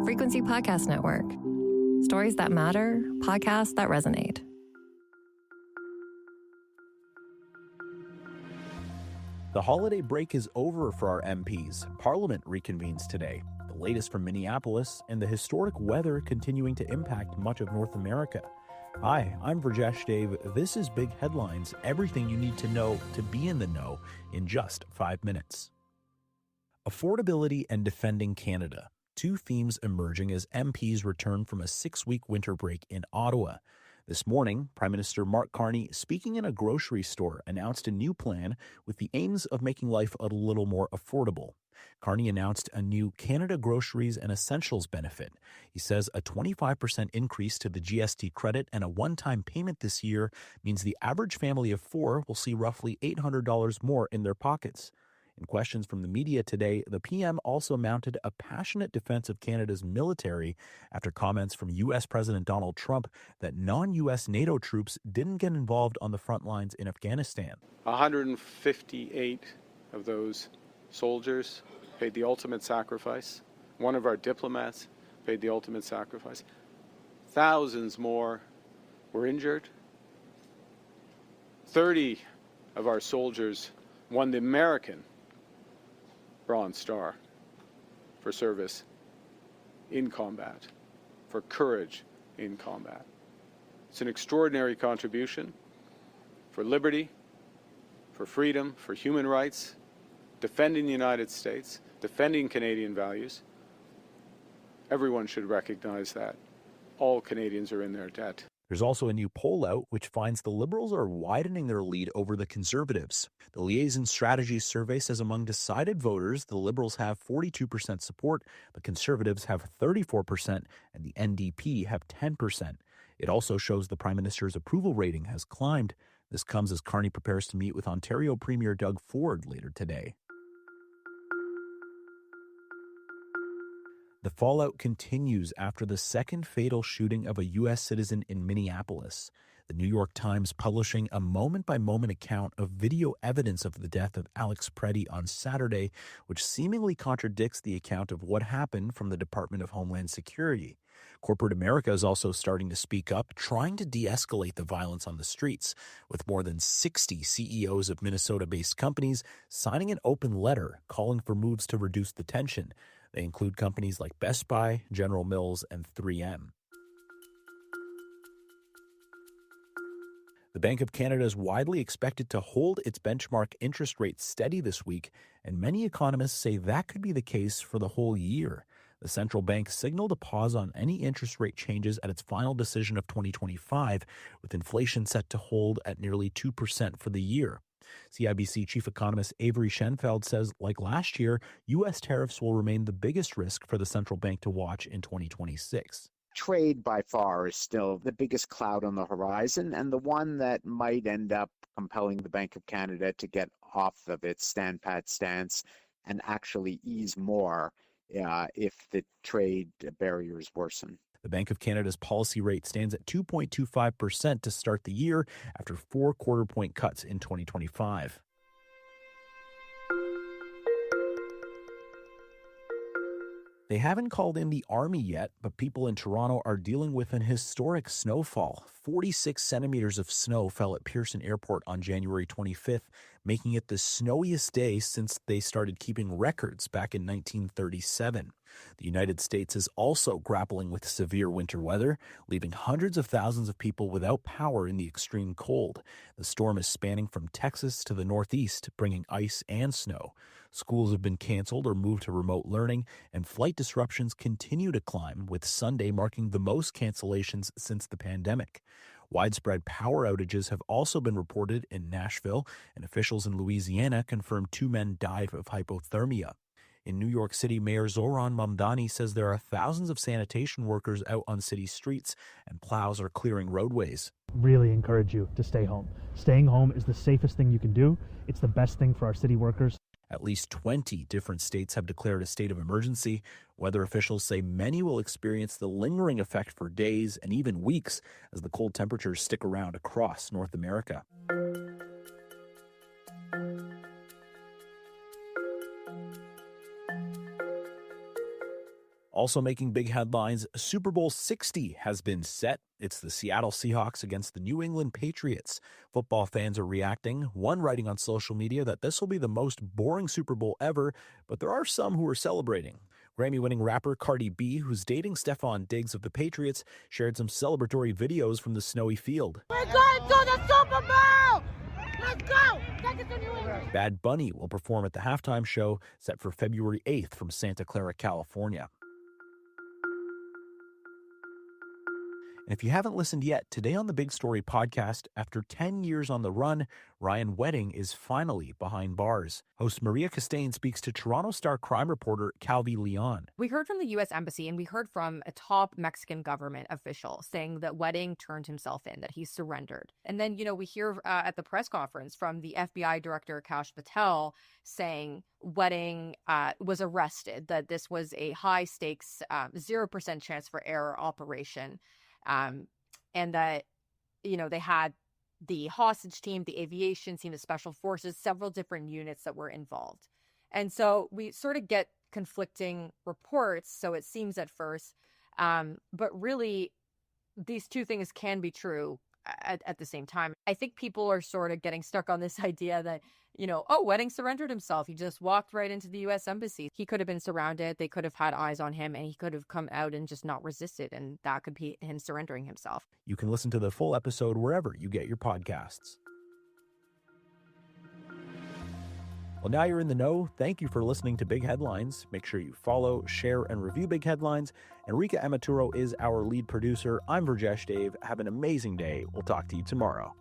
Frequency Podcast Network. Stories that matter, podcasts that resonate. The holiday break is over for our MPs. Parliament reconvenes today. The latest from Minneapolis, and the historic weather continuing to impact much of North America. Hi, I'm Virjesh Dave. This is Big Headlines, everything you need to know to be in the know in just 5 minutes. Affordability and defending Canada, two themes emerging as MPs return from a 6-week winter break in Ottawa. This morning, Prime Minister Mark Carney, speaking in a grocery store, announced a new plan with the aims of making life a little more affordable. Carney announced a new Canada Groceries and Essentials benefit. He says a 25% increase to the GST credit and a one-time payment this year means the average family of 4 will see roughly $800 more in their pockets. In questions from the media today, the PM also mounted a passionate defense of Canada's military after comments from U.S. President Donald Trump that non-U.S. NATO troops didn't get involved on the front lines in Afghanistan. 158 of those soldiers paid the ultimate sacrifice. One of our diplomats paid the ultimate sacrifice. Thousands more were injured. 30 of our soldiers won the American Bronze Star for service in combat, for courage in combat. It's an extraordinary contribution for liberty, for freedom, for human rights, defending the United States, defending Canadian values. Everyone should recognize that. All Canadians are in their debt. There's also a new poll out which finds the Liberals are widening their lead over the Conservatives. The Liaison Strategies survey says among decided voters, the Liberals have 42% support, the Conservatives have 34%, and the NDP have 10%. It also shows the Prime Minister's approval rating has climbed. This comes as Carney prepares to meet with Ontario Premier Doug Ford later today. The fallout continues after the second fatal shooting of a U.S. citizen in Minneapolis. The New York Times publishing a moment-by-moment account of video evidence of the death of Alex Preddy on Saturday, which seemingly contradicts the account of what happened from the Department of Homeland Security. Corporate America is also starting to speak up, trying to de-escalate the violence on the streets, with more than 60 CEOs of Minnesota-based companies signing an open letter calling for moves to reduce the tension. They include companies like Best Buy, General Mills, and 3M. The Bank of Canada is widely expected to hold its benchmark interest rate steady this week, and many economists say that could be the case for the whole year. The central bank signaled a pause on any interest rate changes at its final decision of 2025, with inflation set to hold at nearly 2% for the year. CIBC chief economist Avery Schenfeld says, like last year, U.S. tariffs will remain the biggest risk for the central bank to watch in 2026. Trade by far is still the biggest cloud on the horizon, and the one that might end up compelling the Bank of Canada to get off of its stand-pat stance and actually ease more if the trade barriers worsen. The Bank of Canada's policy rate stands at 2.25% to start the year after 4 quarter-point cuts in 2025. They haven't called in the army yet, but people in Toronto are dealing with an historic snowfall. 46 centimeters of snow fell at Pearson Airport on January 25th, making it the snowiest day since they started keeping records back in 1937. The United States is also grappling with severe winter weather, leaving hundreds of thousands of people without power in the extreme cold. The storm is spanning from Texas to the Northeast, bringing ice and snow. Schools have been canceled or moved to remote learning, and flight disruptions continue to climb, with Sunday marking the most cancellations since the pandemic. Widespread power outages have also been reported in Nashville, and officials in Louisiana confirmed 2 men died of hypothermia. In New York City, Mayor Zohran Mamdani says there are thousands of sanitation workers out on city streets, and plows are clearing roadways. Really encourage you to stay home. Staying home is the safest thing you can do. It's the best thing for our city workers. At least 20 different states have declared a state of emergency. Weather officials say many will experience the lingering effect for days and even weeks as the cold temperatures stick around across North America. Also making big headlines, Super Bowl 60 has been set. It's the Seattle Seahawks against the New England Patriots. Football fans are reacting, one writing on social media that this will be the most boring Super Bowl ever, but there are some who are celebrating. Grammy-winning rapper Cardi B, who's dating Stephon Diggs of the Patriots, shared some celebratory videos from the snowy field. We're going to the Super Bowl! Let's go! Take it to New England! Bad Bunny will perform at the halftime show set for February 8th from Santa Clara, California. And if you haven't listened yet, today on the Big Story podcast, after 10 years on the run, Ryan Wedding is finally behind bars. Host Maria Costain speaks to Toronto Star crime reporter Calvi Leon. We heard from the U.S. Embassy and we heard from a top Mexican government official saying that Wedding turned himself in, that he surrendered. And then, we hear at the press conference from the FBI director, Kash Patel, saying Wedding was arrested, that this was a high-stakes, 0% chance for error operation. And that, they had the hostage team, the aviation team, the special forces, several different units that were involved. And so we sort of get conflicting reports. So it seems at first, but really these two things can be true at the same time. I think people are sort of getting stuck on this idea that, Wedding surrendered himself. He just walked right into the U.S. Embassy. He could have been surrounded. They could have had eyes on him, and he could have come out and just not resisted. And that could be him surrendering himself. You can listen to the full episode wherever you get your podcasts. Well, now you're in the know. Thank you for listening to Big Headlines. Make sure you follow, share, and review Big Headlines. Enrica Amaturo is our lead producer. I'm Virjesh Dave. Have an amazing day. We'll talk to you tomorrow.